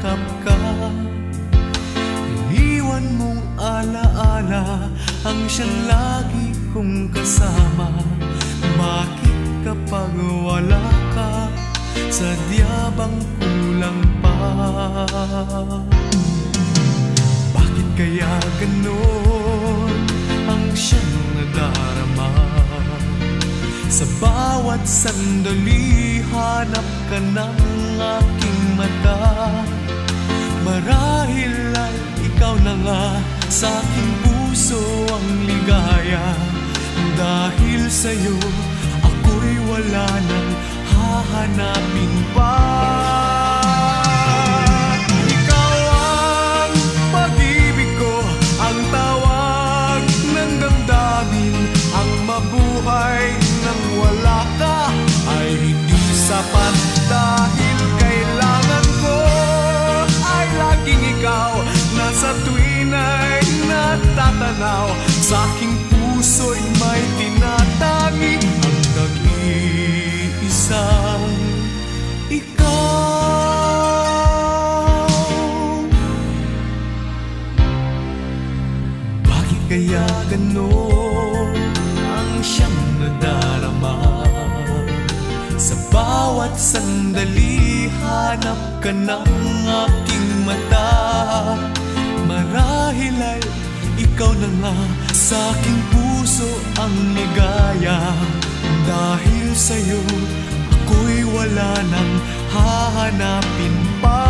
yakap ka. Iniwan mong alaala ang siyang lagi kong kasama. Bakit kapag wala ka, sadya bang kulang pa? Bakit kaya ganon ang siyang nadarama? Sa bawat sandali, hanap ka ng aking mata. Marahil ay ikaw na nga sa aking puso ang ligaya. Dahil sa'yo, ako'y wala nang hahanapin pa. Ikaw ang pag-ibig ko, ang tawag ng damdamin. Ang mabuhay nang wala ka ay hindi sapat. Dahil kailangan ko ay laging ikaw, na sa tuwin ay natatanaw. Sa aking puso'y may tinatangi ang nag-iisang ikaw. Bakit kaya ganon ang siyang nadarama? Sa bawat sandali, hanap ka ng aking mata. Marahil ay ikaw na nga sa aking puso ang ligaya. Dahil sa'yo, ako'y wala nang hahanapin pa.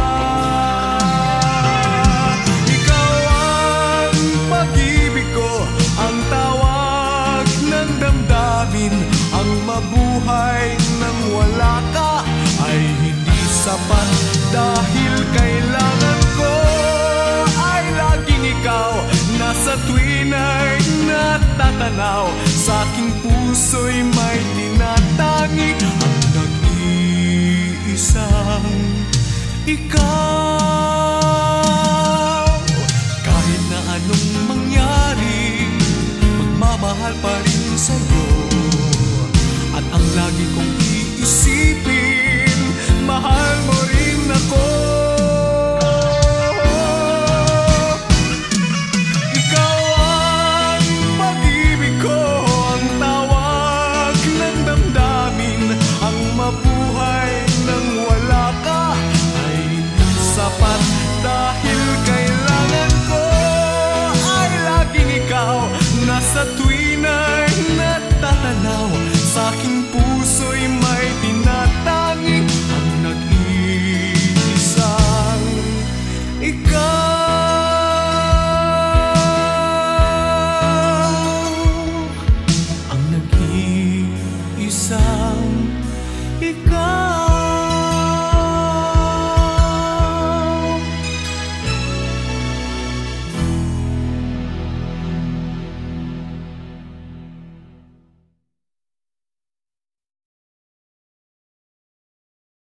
Ikaw ang pag-ibig ko, ang tawag ng damdamin. Ang mabuhay nang wala ka ay hindi sapat. Dahil kailangan ko ay laging ikaw, na sa tuwin ay natatanaw. Sa aking puso'y may tinatangi ang nag-iisang ikaw.